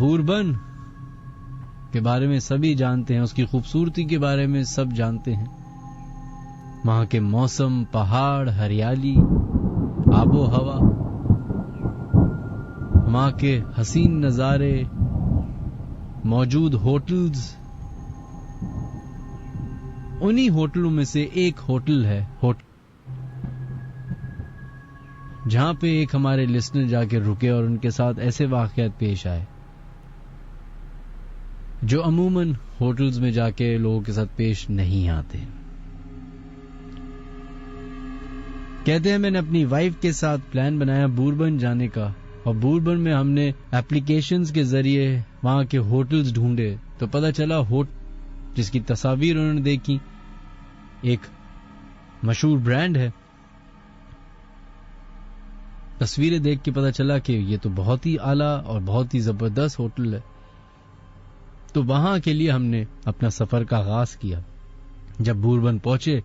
Bourbon کے بارے میں سبھی جانتے ہیں, اس کی خوبصورتی کے بارے میں سب جانتے ہیں. وہاں کے موسم, پہاڑ, ہریالی, آب و ہوا, وہاں کے حسین نظارے, موجود ہوٹلز. انہی ہوٹلوں میں سے ایک ہوٹل ہے جہاں پہ ایک ہمارے لسنر جا کے رکے اور ان کے ساتھ ایسے واقعات پیش آئے جو عموماً ہوٹلز میں جا کے لوگوں کے ساتھ پیش نہیں آتے. کہتے ہیں میں نے اپنی وائف کے ساتھ پلان بنایا بوربن جانے کا, اور بوربن میں ہم نے ایپلیکیشنز کے ذریعے وہاں کے ہوٹلز ڈھونڈے تو پتہ چلا جس کی تصاویر انہوں نے دیکھی ایک مشہور برانڈ ہے. تصویریں دیکھ کے پتہ چلا کہ یہ تو بہت ہی اعلیٰ اور بہت ہی زبردست ہوٹل ہے. تو وہاں کے لیے ہم نے اپنا سفر کا آغاز کیا. جب بوربن پہنچے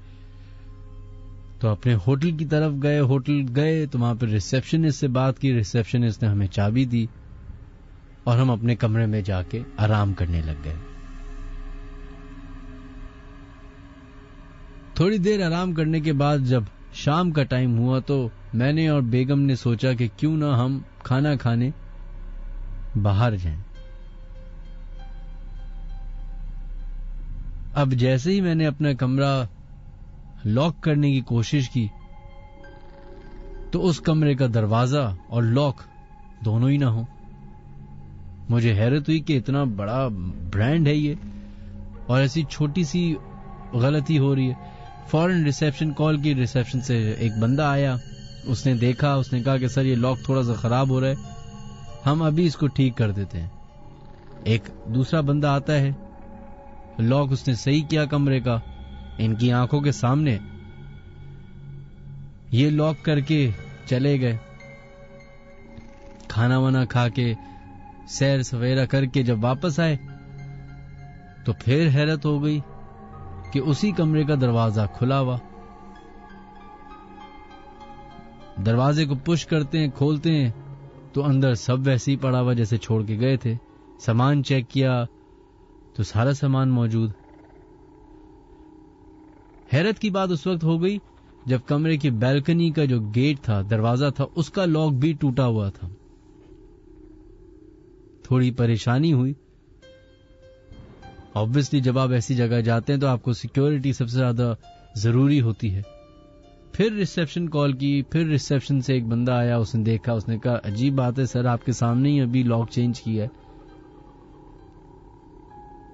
تو اپنے ہوٹل کی طرف گئے تو وہاں پہ ریسیپشنسٹ سے بات کی. ریسیپشنسٹ نے ہمیں چابی دی اور ہم اپنے کمرے میں جا کے آرام کرنے لگ گئے. تھوڑی دیر آرام کرنے کے بعد جب شام کا ٹائم ہوا تو میں نے اور بیگم نے سوچا کہ کیوں نہ ہم کھانا کھانے باہر جائیں. اب جیسے ہی میں نے اپنا کمرہ لاک کرنے کی کوشش کی تو اس کمرے کا دروازہ اور لاک دونوں ہی نہ ہو. مجھے حیرت ہوئی کہ اتنا بڑا برانڈ ہے یہ اور ایسی چھوٹی سی غلطی ہو رہی ہے. فوراً ریسیپشن کال کی. ریسیپشن سے ایک بندہ آیا, اس نے دیکھا, اس نے کہا کہ سر یہ لاک تھوڑا سا خراب ہو رہا ہے, ہم ابھی اس کو ٹھیک کر دیتے ہیں. ایک دوسرا بندہ آتا ہے, لاک اس نے صحیح کیا کمرے کا, ان کی آنکھوں کے سامنے یہ لاک کر کے چلے گئے. کھانا وانا کھا کے سیر سویرا کر کے جب واپس آئے تو پھر حیرت ہو گئی کہ اسی کمرے کا دروازہ کھلا ہوا. دروازے کو پش کرتے ہیں, کھولتے ہیں تو اندر سب ویسے ہی پڑا ہوا جیسے چھوڑ کے گئے تھے. سامان چیک کیا تو سارا سامان موجود. حیرت کی بات اس وقت ہو گئی جب کمرے کی بیلکنی کا جو گیٹ تھا, دروازہ تھا, اس کا لاک بھی ٹوٹا ہوا تھا. تھوڑی پریشانی ہوئی. obviously جب آپ ایسی جگہ جاتے ہیں تو آپ کو سیکیورٹی سب سے زیادہ ضروری ہوتی ہے. پھر ریسیپشن کال کی, پھر ریسیپشن سے ایک بندہ آیا, اس نے دیکھا, اس نے کہا عجیب بات ہے سر, آپ کے سامنے ہی ابھی لاک چینج کیا ہے,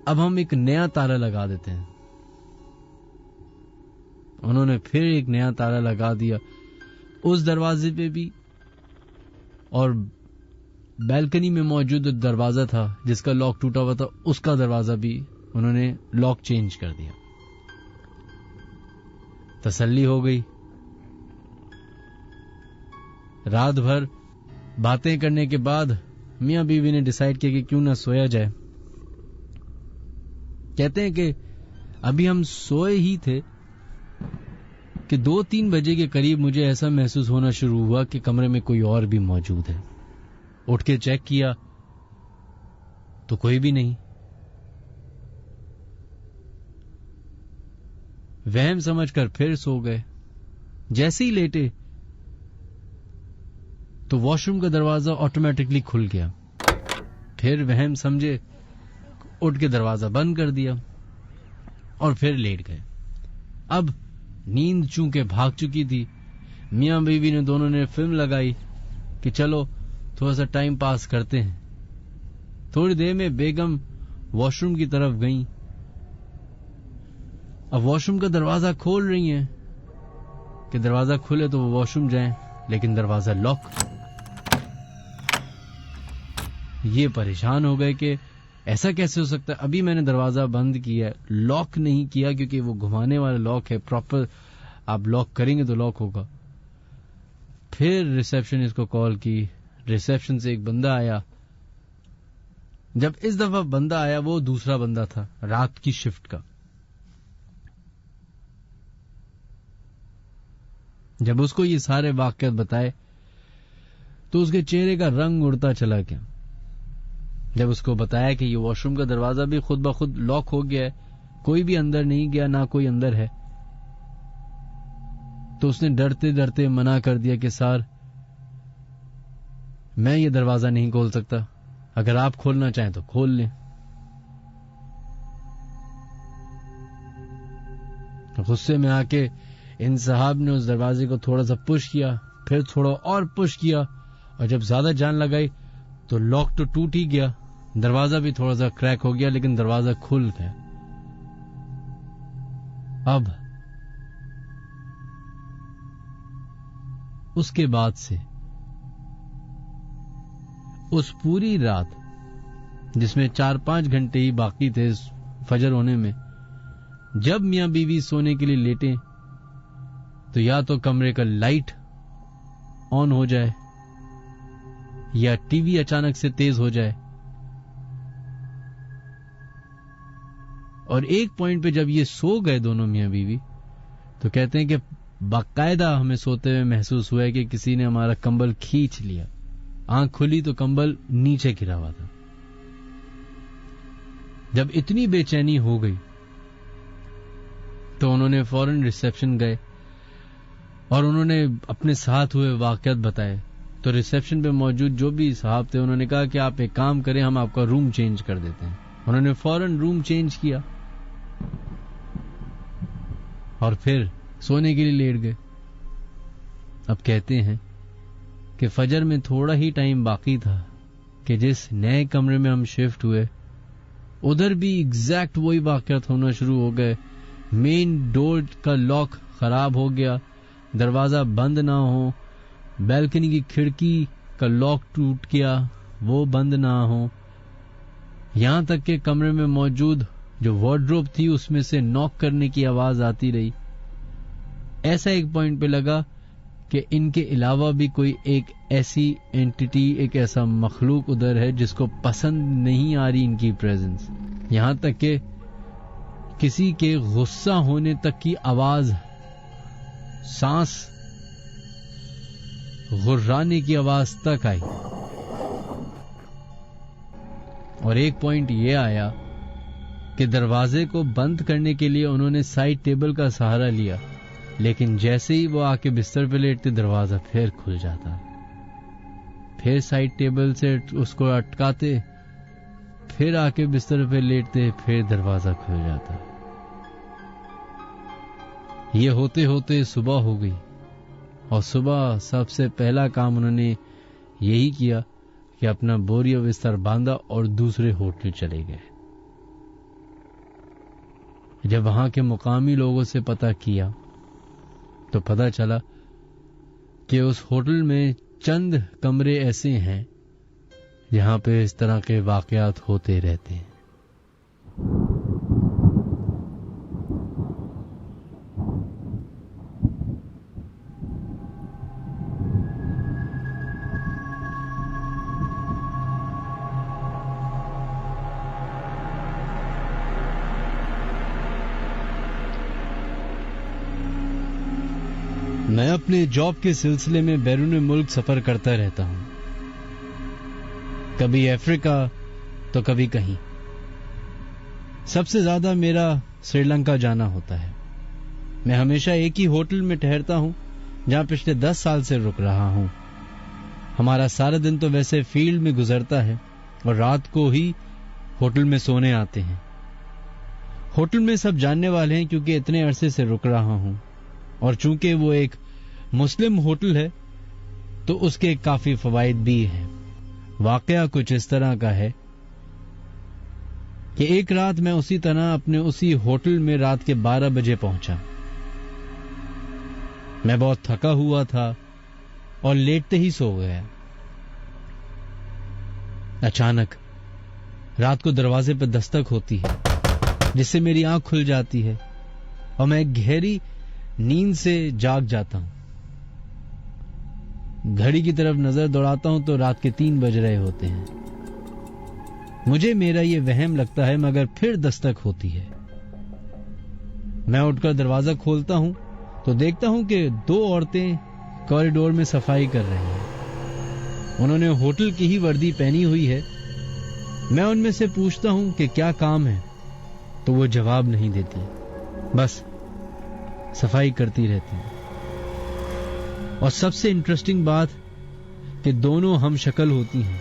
اب ہم ایک نیا تالا لگا دیتے ہیں. انہوں نے پھر ایک نیا تالا لگا دیا اس دروازے پہ بھی, اور بیلکنی میں موجود دروازہ تھا جس کا لاک ٹوٹا ہوا تھا, اس کا دروازہ بھی انہوں نے لاک چینج کر دیا. تسلی ہو گئی. رات بھر باتیں کرنے کے بعد میاں بیوی نے ڈیسائیڈ کیا کہ کیوں نہ سویا جائے. کہتے ہیں کہ ابھی ہم سوئے ہی تھے کہ 2-3 بجے کے قریب مجھے ایسا محسوس ہونا شروع ہوا کہ کمرے میں کوئی اور بھی موجود ہے. اٹھ کے چیک کیا تو کوئی بھی نہیں. وہم سمجھ کر پھر سو گئے. جیسے ہی لیٹے تو واش روم کا دروازہ آٹومیٹکلی کھل گیا. پھر وہم سمجھے, اٹھ کے دروازہ بند کر دیا اور پھر لیٹ گئے. اب نیند چونکہ بھاگ چکی تھی, میاں بیوی نے دونوں نے فلم لگائی کہ چلو تھوڑا سا ٹائم پاس کرتے ہیں. تھوڑی دیر میں بیگم واش روم کی طرف گئیں. اب واش روم کا دروازہ کھول رہی ہیں کہ دروازہ کھلے تو وہ واش روم جائیں, لیکن دروازہ لاک. یہ پریشان ہو گئے کہ ایسا کیسے ہو سکتا ہے, ابھی میں نے دروازہ بند کیا ہے, لاک نہیں کیا, کیونکہ وہ گھمانے والا لاک ہے, پراپر آپ لاک کریں گے تو لاک ہوگا. پھر ریسیپشن اس کو کال کی. ریسیپشن سے ایک بندہ آیا. جب اس دفعہ بندہ آیا وہ دوسرا بندہ تھا, رات کی شفٹ کا. جب اس کو یہ سارے واقعات بتائے تو اس کے چہرے کا رنگ اڑتا چلا گیا. جب اس کو بتایا کہ یہ واش روم کا دروازہ بھی خود بخود لاک ہو گیا ہے, کوئی بھی اندر نہیں گیا, نہ کوئی اندر ہے, تو اس نے ڈرتے ڈرتے منع کر دیا کہ سر میں یہ دروازہ نہیں کھول سکتا, اگر آپ کھولنا چاہیں تو کھول لیں. غصے میں آ کے ان صاحب نے اس دروازے کو تھوڑا سا پش کیا, پھر تھوڑا اور پش کیا, اور جب زیادہ جان لگائی تو لاک تو ٹوٹ ہی گیا, دروازہ بھی تھوڑا سا کریک ہو گیا, لیکن دروازہ کھل گیا. اب اس کے بعد سے اس پوری رات, جس میں 4-5 گھنٹے ہی باقی تھے فجر ہونے میں, جب میاں بیوی سونے کے لیے لیٹیں تو یا تو کمرے کا لائٹ آن ہو جائے یا ٹی وی اچانک سے تیز ہو جائے. اور ایک پوائنٹ پہ جب یہ سو گئے دونوں میاں بیوی, تو کہتے ہیں کہ باقاعدہ ہمیں سوتے ہوئے محسوس ہوا ہے کہ کسی نے ہمارا کمبل کھینچ لیا. آنکھ کھلی تو کمبل نیچے گرا ہوا تھا. جب اتنی بے چینی ہو گئی تو انہوں نے فوراً ریسیپشن گئے اور انہوں نے اپنے ساتھ ہوئے واقعات بتائے. تو ریسیپشن پہ موجود جو بھی صاحب تھے انہوں نے کہا کہ آپ ایک کام کریں, ہم آپ کا روم چینج کر دیتے ہیں. انہوں نے فوراً روم چینج کیا اور پھر سونے کے لیے لیٹ گئے. اب کہتے ہیں کہ فجر میں تھوڑا ہی ٹائم باقی تھا کہ جس نئے کمرے میں ہم شفٹ ہوئے ادھر بھی ایگزیکٹ وہی واقعات ہونا شروع ہو گئے. مین ڈور کا لاک خراب ہو گیا, دروازہ بند نہ ہو, بیلکنی کی کھڑکی کا لاک ٹوٹ گیا, وہ بند نہ ہو, یہاں تک کہ کمرے میں موجود جو وارڈروب تھی اس میں سے ناک کرنے کی آواز آتی رہی. ایسا ایک پوائنٹ پہ لگا کہ ان کے علاوہ بھی کوئی ایک ایسی اینٹیٹی, ایک ایسا مخلوق ادھر ہے جس کو پسند نہیں آ رہی ان کی پریزنس. یہاں تک کہ کسی کے غصہ ہونے تک کی آواز, سانس غرانے کی آواز تک آئی. اور ایک پوائنٹ یہ آیا کہ دروازے کو بند کرنے کے لیے انہوں نے سائڈ ٹیبل کا سہارا لیا, لیکن جیسے ہی وہ آ کے بستر پہ لیٹتے دروازہ پھر کھل جاتا, پھر سائڈ ٹیبل سے اس کو اٹکاتے, پھر آ کے بستر پہ لیٹتے, پھر دروازہ کھل جاتا. یہ ہوتے ہوتے صبح ہو گئی اور صبح سب سے پہلا کام انہوں نے یہی کیا کہ اپنا بوری و بستر باندھا اور دوسرے ہوٹل چلے گئے. جب وہاں کے مقامی لوگوں سے پتہ کیا تو پتہ چلا کہ اس ہوٹل میں چند کمرے ایسے ہیں جہاں پہ اس طرح کے واقعات ہوتے رہتے ہیں. میں اپنے جاب کے سلسلے میں بیرون ملک سفر کرتا رہتا ہوں, کبھی افریقہ تو کبھی کہیں. سب سے زیادہ میرا سری لنکا جانا ہوتا ہے. میں ہمیشہ ایک ہی ہوٹل میں ٹھہرتا ہوں جہاں پچھلے 10 سال سے رک رہا ہوں. ہمارا سارا دن تو ویسے فیلڈ میں گزرتا ہے اور رات کو ہی ہوٹل میں سونے آتے ہیں. ہوٹل میں سب جاننے والے ہیں کیونکہ اتنے عرصے سے رک رہا ہوں, اور چونکہ وہ ایک مسلم ہوٹل ہے تو اس کے کافی فوائد بھی ہیں. واقعہ کچھ اس طرح کا ہے کہ ایک رات میں اسی طرح اپنے اسی ہوٹل میں رات کے 12 بجے پہنچا. میں بہت تھکا ہوا تھا اور لیٹتے ہی سو گیا. اچانک رات کو دروازے پہ دستک ہوتی ہے جس سے میری آنکھ کھل جاتی ہے اور میں گہری نیند سے جاگ جاتا ہوں. گھڑی کی طرف نظر دوڑاتا ہوں تو رات کے 3 بج رہے ہوتے ہیں. مجھے میرا یہ وہم لگتا ہے مگر پھر دستک ہوتی ہے. میں اٹھ کر دروازہ کھولتا ہوں تو دیکھتا ہوں کہ 2 عورتیں کوریڈور میں صفائی کر رہی ہیں. انہوں نے ہوٹل کی ہی وردی پہنی ہوئی ہے میں ان میں سے پوچھتا ہوں کہ کیا کام ہے تو وہ جواب نہیں دیتی، بس صفائی کرتی رہتی ہیں۔ اور سب سے انٹرسٹنگ بات کہ دونوں ہم شکل ہوتی ہیں۔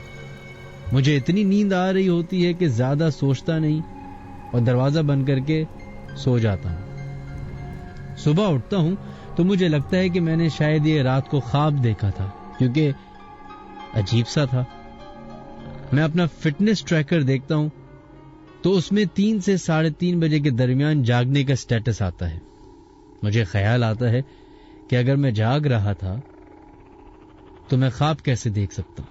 مجھے اتنی نیند آ رہی ہوتی ہے کہ زیادہ سوچتا نہیں اور دروازہ بند کر کے سو جاتا ہوں۔ صبح اٹھتا ہوں تو مجھے لگتا ہے کہ میں نے شاید یہ رات کو خواب دیکھا تھا، کیونکہ عجیب سا تھا۔ میں اپنا فٹنس ٹریکر دیکھتا ہوں تو اس میں 3 سے 3:30 بجے کے درمیان جاگنے کا سٹیٹس آتا ہے۔ مجھے خیال آتا ہے کہ اگر میں جاگ رہا تھا تو میں خواب کیسے دیکھ سکتا ہوں۔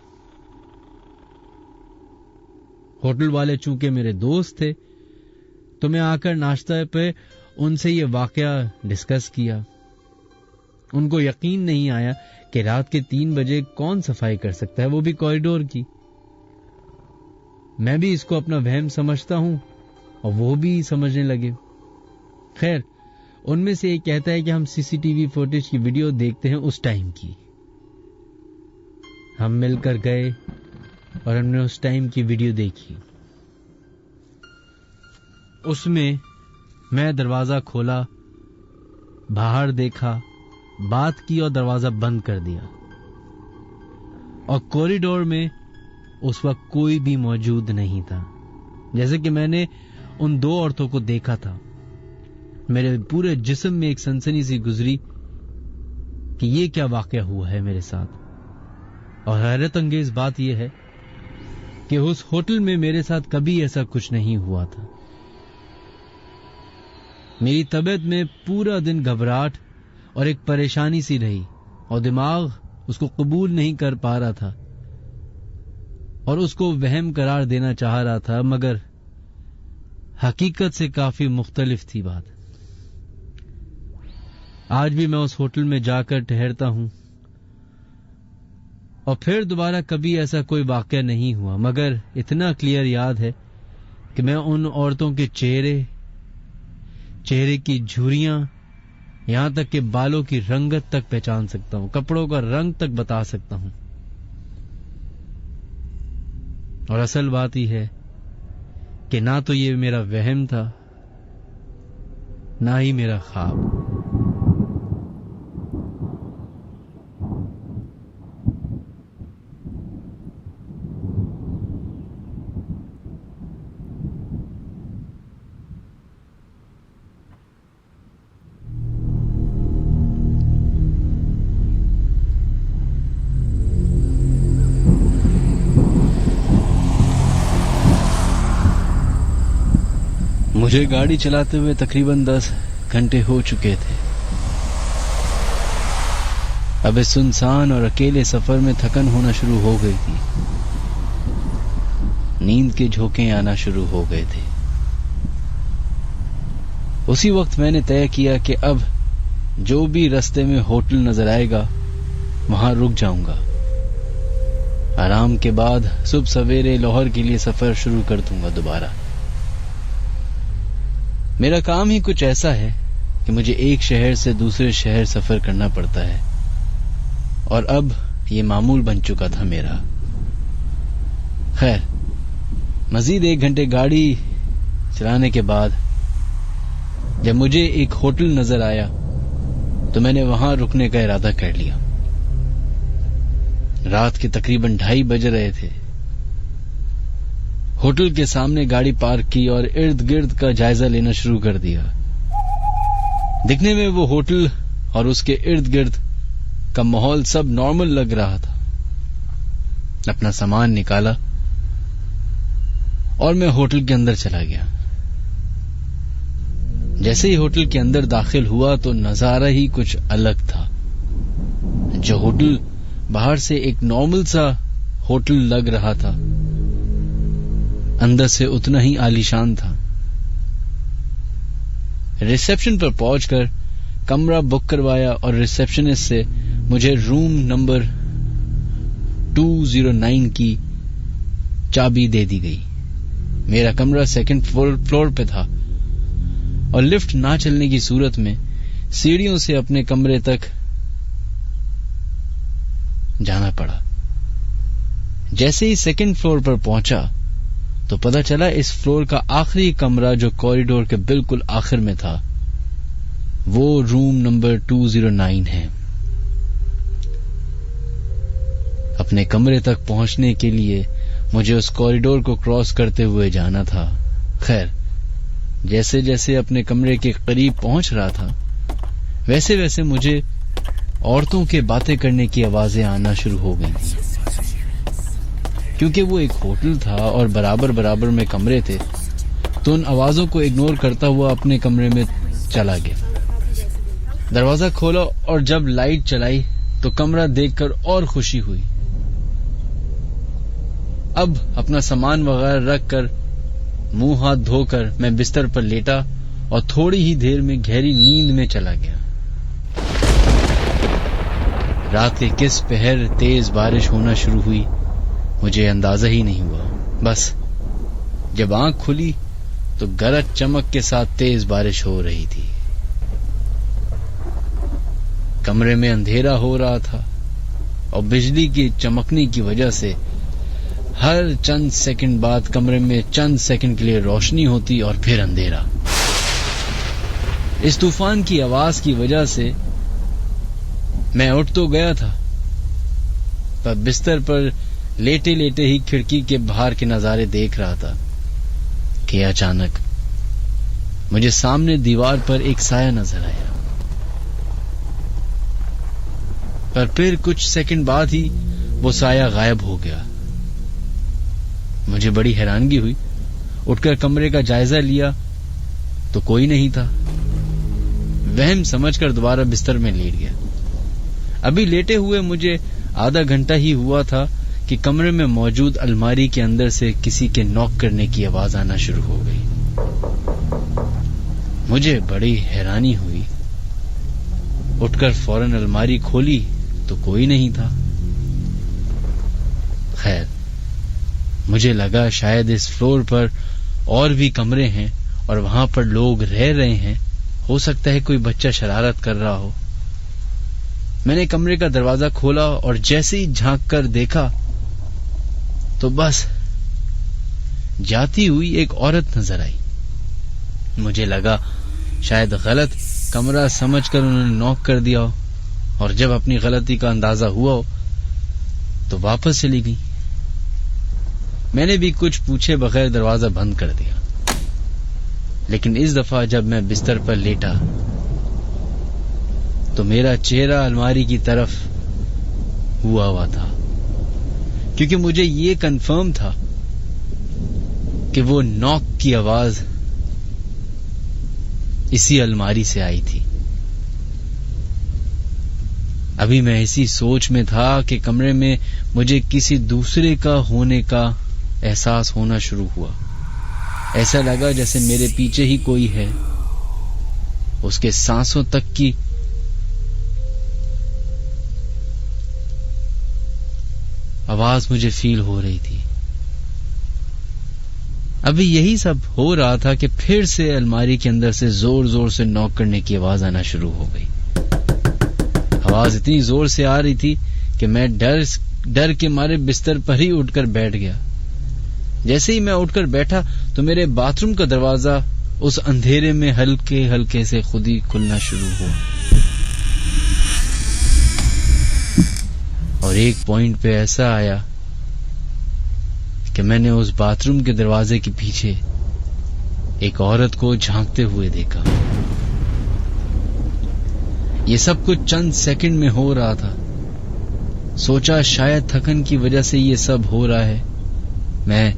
ہوٹل والے چونکہ میرے دوست تھے تو میں آ کر ناشتہ پہ ان سے یہ واقعہ ڈسکس کیا۔ ان کو یقین نہیں آیا کہ رات کے 3 بجے کون صفائی کر سکتا ہے، وہ بھی کوریڈور کی۔ میں بھی اس کو اپنا وہم سمجھتا ہوں اور وہ بھی سمجھنے لگے۔ خیر، ان میں سے ایک کہتا ہے کہ ہم سی سی ٹی وی فوٹیج کی ویڈیو دیکھتے ہیں اس ٹائم کی۔ ہم مل کر گئے اور ہم نے اس ٹائم کی ویڈیو دیکھی۔ اس میں دروازہ کھولا، باہر دیکھا، بات کی اور دروازہ بند کر دیا، اور کوریڈور میں اس وقت کوئی بھی موجود نہیں تھا۔ جیسے کہ میں نے ان 2 عورتوں کو دیکھا تھا، میرے پورے جسم میں ایک سنسنی سی گزری کہ یہ کیا واقعہ ہوا ہے میرے ساتھ۔ اور حیرت انگیز بات یہ ہے کہ اس ہوٹل میں میرے ساتھ کبھی ایسا کچھ نہیں ہوا تھا۔ میری طبیعت میں پورا دن گھبراہٹ اور ایک پریشانی سی رہی، اور دماغ اس کو قبول نہیں کر پا رہا تھا اور اس کو وہم قرار دینا چاہ رہا تھا، مگر حقیقت سے کافی مختلف تھی بات۔ آج بھی میں اس ہوٹل میں جا کر ٹھہرتا ہوں اور پھر دوبارہ کبھی ایسا کوئی واقعہ نہیں ہوا، مگر اتنا کلیئر یاد ہے کہ میں ان عورتوں کے چہرے کی جھریاں، یہاں تک کہ بالوں کی رنگت تک پہچان سکتا ہوں، کپڑوں کا رنگ تک بتا سکتا ہوں۔ اور اصل بات یہ ہے کہ نہ تو یہ میرا وہم تھا، نہ ہی میرا خواب۔ مجھے گاڑی چلاتے ہوئے تقریباً 10 گھنٹے ہو چکے تھے۔ اب اس سنسان اور اکیلے سفر میں تھکن ہونا شروع ہو گئی تھی، نیند کے جھونکے آنا شروع ہو گئے تھے۔ اسی وقت میں نے طے کیا کہ اب جو بھی رستے میں ہوٹل نظر آئے گا وہاں رک جاؤں گا۔ آرام کے بعد صبح سویرے لاہور کے لیے سفر شروع کر دوں گا دوبارہ۔ میرا کام ہی کچھ ایسا ہے کہ مجھے ایک شہر سے دوسرے شہر سفر کرنا پڑتا ہے، اور اب یہ معمول بن چکا تھا میرا۔ خیر، مزید 1 گھنٹے گاڑی چلانے کے بعد جب مجھے ایک ہوٹل نظر آیا تو میں نے وہاں رکنے کا ارادہ کر لیا۔ رات کے تقریباً 2:30 بج رہے تھے۔ ہوٹل کے سامنے گاڑی پارک کی اور ارد گرد کا جائزہ لینا شروع کر دیا۔ دکھنے میں وہ ہوٹل اور اس کے ارد گرد کا ماحول سب نارمل لگ رہا تھا۔ اپنا سامان نکالا اور میں ہوٹل کے اندر چلا گیا۔ جیسے ہی ہوٹل کے اندر داخل ہوا تو نظارہ ہی کچھ الگ تھا۔ جو ہوٹل باہر سے ایک نارمل سا ہوٹل لگ رہا تھا، اندر سے اتنا ہی عالیشان تھا۔ ریسپشن پر پہنچ کر کمرہ بک کروایا اور ریسپشنسٹ سے مجھے روم نمبر 209 کی چابی دے دی گئی۔ میرا کمرہ 2nd فلور پہ تھا اور لفٹ نہ چلنے کی صورت میں سیڑھیوں سے اپنے کمرے تک جانا پڑا۔ جیسے ہی 2nd فلور پر پہنچا تو پتہ چلا اس فلور کا آخری کمرہ جو کوریڈور کے بالکل آخر میں تھا وہ روم نمبر 209 ہے. اپنے کمرے تک پہنچنے کے لیے مجھے اس کوریڈور کو کراس کرتے ہوئے جانا تھا. خیر جیسے جیسے اپنے کمرے کے قریب پہنچ رہا تھا ویسے ویسے مجھے عورتوں کے باتیں کرنے کی آوازیں آنا شروع ہو گئی تھیں. کیونکہ وہ ایک ہوٹل تھا اور برابر برابر میں کمرے تھے تو ان آوازوں کو اگنور کرتا ہوا اپنے کمرے میں چلا گیا. دروازہ کھولا اور جب لائٹ چلائی تو کمرہ دیکھ کر اور خوشی ہوئی. اب اپنا سامان وغیرہ رکھ کر منہ ہاتھ دھو کر میں بستر پر لیٹا اور تھوڑی ہی دیر میں گہری نیند میں چلا گیا. رات کے کس پہر تیز بارش ہونا شروع ہوئی مجھے اندازہ ہی نہیں ہوا. بس جب آنکھ کھلی تو گرج چمک کے ساتھ تیز بارش ہو رہی تھی. کمرے میں اندھیرا ہو رہا تھا اور بجلی کی چمکنے کی وجہ سے ہر چند سیکنڈ بعد کمرے میں چند سیکنڈ کے لیے روشنی ہوتی اور پھر اندھیرا. اس طوفان کی آواز کی وجہ سے میں اٹھ تو گیا تھا پر بستر پر لیٹے لیٹے ہی کھڑکی کے باہر کے نظارے دیکھ رہا تھا کہ اچانک مجھے سامنے دیوار پر ایک سایہ نظر آیا. پر پھر کچھ سیکنڈ بعد ہی وہ سایہ غائب ہو گیا. مجھے بڑی حیرانگی ہوئی. اٹھ کر کمرے کا جائزہ لیا تو کوئی نہیں تھا. وہم سمجھ کر دوبارہ بستر میں لیٹ گیا. ابھی لیٹے ہوئے مجھے آدھا گھنٹہ ہی ہوا تھا کہ کمرے میں موجود الماری کے اندر سے کسی کے نوک کرنے کی آواز آنا شروع ہو گئی. مجھے بڑی حیرانی ہوئی. اٹھ کر فوراً الماری کھولی تو کوئی نہیں تھا. خیر مجھے لگا شاید اس فلور پر اور بھی کمرے ہیں اور وہاں پر لوگ رہ رہے ہیں. ہو سکتا ہے کوئی بچہ شرارت کر رہا ہو. میں نے کمرے کا دروازہ کھولا اور جیسے ہی جھانک کر دیکھا تو بس جاتی ہوئی ایک عورت نظر آئی. مجھے لگا شاید غلط کمرہ سمجھ کر انہوں نے نوک کر دیا ہو اور جب اپنی غلطی کا اندازہ ہوا ہو تو واپس چلی گئی. میں نے بھی کچھ پوچھے بغیر دروازہ بند کر دیا. لیکن اس دفعہ جب میں بستر پر لیٹا تو میرا چہرہ الماری کی طرف ہوا تھا کیونکہ مجھے یہ کنفرم تھا کہ وہ نوک کی آواز اسی الماری سے آئی تھی. ابھی میں اسی سوچ میں تھا کہ کمرے میں مجھے کسی دوسرے کا ہونے کا احساس ہونا شروع ہوا. ایسا لگا جیسے میرے پیچھے ہی کوئی ہے. اس کے سانسوں تک کی آواز مجھے فیل ہو رہی تھی. ابھی یہی سب ہو رہا تھا کہ پھر سے الماری کے اندر سے زور زور سے نوک کرنے کی آواز آنا شروع ہو گئی. آواز اتنی زور سے آ رہی تھی کہ میں ڈر کے مارے بستر پر ہی اٹھ کر بیٹھ گیا. جیسے ہی میں اٹھ کر بیٹھا تو میرے باتھ روم کا دروازہ اس اندھیرے میں ہلکے ہلکے سے خود ہی کھلنا شروع ہوا اور ایک پوائنٹ پہ ایسا آیا کہ میں نے اس باتھ روم کے دروازے کے پیچھے ایک عورت کو جھانکتے ہوئے دیکھا. یہ سب کچھ چند سیکنڈ میں ہو رہا تھا. سوچا شاید تھکن کی وجہ سے یہ سب ہو رہا ہے, میں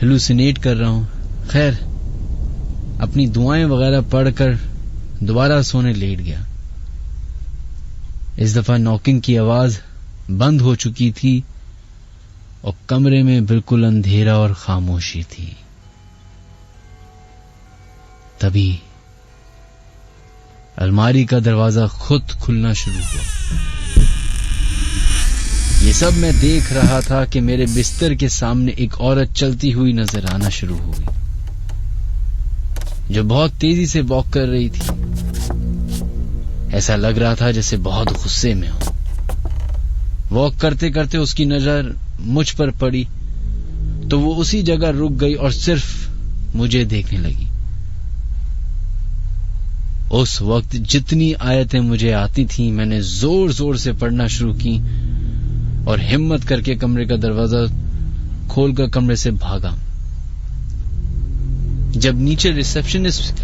ہیلوسینیٹ کر رہا ہوں. خیر اپنی دعائیں وغیرہ پڑھ کر دوبارہ سونے لیٹ گیا. اس دفعہ نوکنگ کی آواز بند ہو چکی تھی اور کمرے میں بالکل اندھیرا اور خاموشی تھی. تبھی الماری کا دروازہ خود کھلنا شروع ہوا. یہ سب میں دیکھ رہا تھا کہ میرے بستر کے سامنے ایک عورت چلتی ہوئی نظر آنا شروع ہوئی جو بہت تیزی سے واک کر رہی تھی. ایسا لگ رہا تھا جیسے بہت غصے میں ہو. واک کرتے کرتے اس کی نظر مجھ پر پڑی تو وہ اسی جگہ رک گئی اور صرف مجھے دیکھنے لگی. اس وقت جتنی آیتیں مجھے آتی تھیں میں نے زور زور سے پڑھنا شروع کی اور ہمت کر کے کمرے کا دروازہ کھول کر کمرے سے بھاگا. جب نیچے ریسپشنسٹ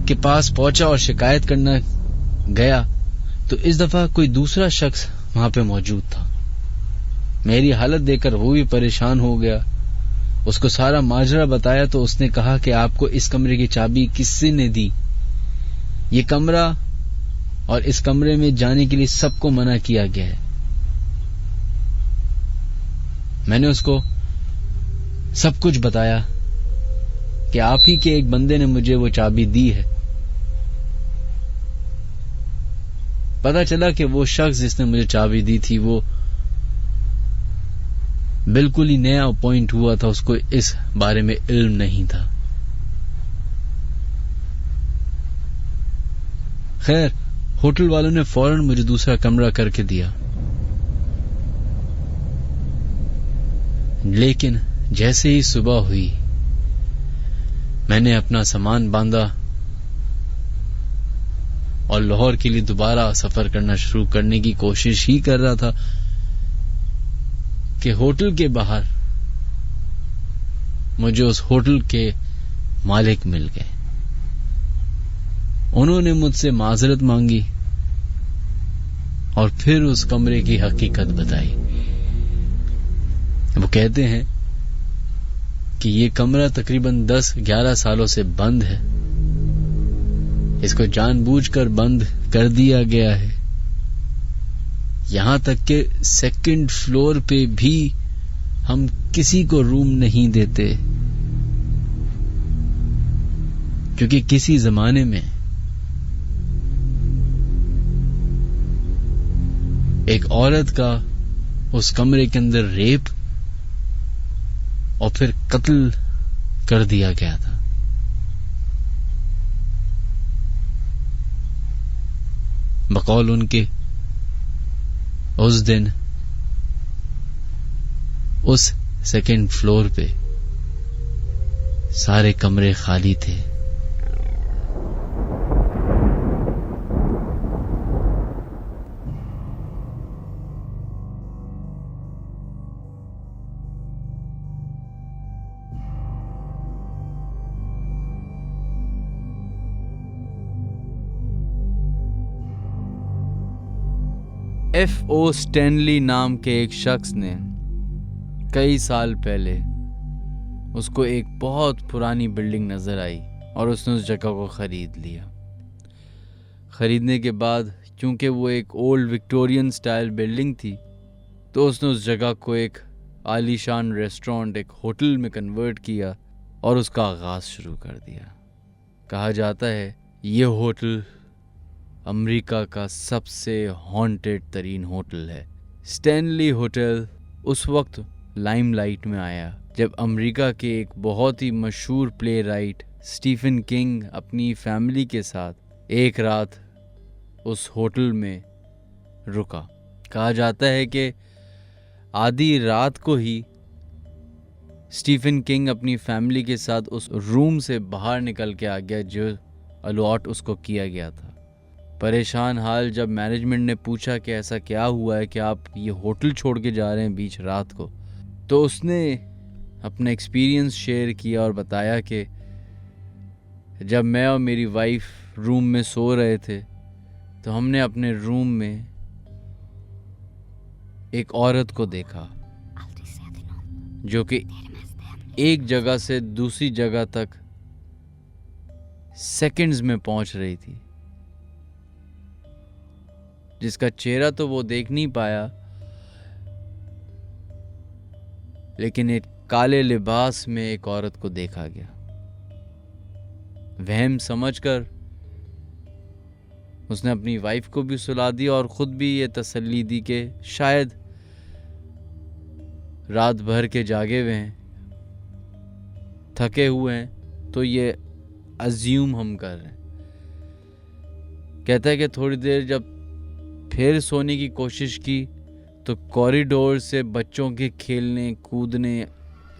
کے پاس پہنچا اور شکایت کرنا گیا تو اس دفعہ کوئی دوسرا شخص وہاں پہ موجود تھا. میری حالت دیکھ کر وہ بھی پریشان ہو گیا. اس کو سارا ماجرا بتایا تو اس نے کہا کہ آپ کو اس کمرے کی چابی کس نے دی؟ یہ کمرہ اور اس کمرے میں جانے کے لیے سب کو منع کیا گیا ہے. میں نے اس کو سب کچھ بتایا کہ آپ ہی کے ایک بندے نے مجھے وہ چابی دی ہے. پتا چلا کہ وہ شخص جس نے مجھے چابی دی تھی وہ بالکل ہی نیا اپوائنٹ ہوا تھا, اس کو اس بارے میں علم نہیں تھا. خیر ہوٹل والوں نے فوراً مجھے دوسرا کمرہ کر کے دیا, لیکن جیسے ہی صبح ہوئی میں نے اپنا سامان باندھا اور لاہور کے لیے دوبارہ سفر کرنا شروع کرنے کی کوشش ہی کر رہا تھا کہ ہوٹل کے باہر مجھے اس ہوٹل کے مالک مل گئے. انہوں نے مجھ سے معذرت مانگی اور پھر اس کمرے کی حقیقت بتائی. وہ کہتے ہیں کہ یہ کمرہ تقریباً 10-11 سالوں سے بند ہے. اس کو جان بوجھ کر بند کر دیا گیا ہے. یہاں تک کہ سیکنڈ فلور پہ بھی ہم کسی کو روم نہیں دیتے, کیونکہ کسی زمانے میں ایک عورت کا اس کمرے کے اندر ریپ اور پھر قتل کر دیا گیا تھا. بقول ان کے اس دن اس سیکنڈ فلور پہ سارے کمرے خالی تھے. F.O. اسٹینلی نام کے ایک شخص نے کئی سال پہلے اس کو ایک بہت پرانی بلڈنگ نظر آئی اور اس نے اس جگہ کو خرید لیا. خریدنے کے بعد کیونکہ وہ ایک اولڈ وکٹورین سٹائل بلڈنگ تھی تو اس نے اس جگہ کو ایک عالی شان ریسٹورانٹ, ایک ہوٹل میں کنورٹ کیا اور اس کا آغاز شروع کر دیا. کہا جاتا ہے یہ ہوٹل امریکہ کا سب سے ہانٹڈ ترین ہوٹل ہے. اسٹینلی ہوٹل اس وقت لائم لائٹ میں آیا جب امریکہ کے ایک بہت ہی مشہور پلے رائٹ اسٹیفن کنگ اپنی فیملی کے ساتھ ایک رات اس ہوٹل میں رکا. کہا جاتا ہے کہ آدھی رات کو ہی اسٹیفن کنگ اپنی فیملی کے ساتھ اس روم سے باہر نکل کے آ گیا جو الاٹ اس کو کیا گیا تھا. پریشان حال جب مینجمنٹ نے پوچھا کہ ایسا کیا ہوا ہے کہ آپ یہ ہوٹل چھوڑ کے جا رہے ہیں بیچ رات کو, تو اس نے اپنا ایکسپیرینس شیئر کیا اور بتایا کہ جب میں اور میری وائف روم میں سو رہے تھے تو ہم نے اپنے روم میں ایک عورت کو دیکھا جو کہ ایک جگہ سے دوسری جگہ تک سیکنڈز میں پہنچ رہی تھی, جس کا چہرہ تو وہ دیکھ نہیں پایا لیکن ایک کالے لباس میں ایک عورت کو دیکھا گیا. وہم سمجھ کر اس نے اپنی وائف کو بھی سلا دیا اور خود بھی یہ تسلی دی کہ شاید رات بھر کے جاگے ہوئے ہیں, تھکے ہوئے ہیں, تو یہ ازیوم ہم کر رہے ہیں. کہتا ہے کہ تھوڑی دیر جب پھر سونے کی کوشش کی تو کوریڈور سے بچوں کے کھیلنے کودنے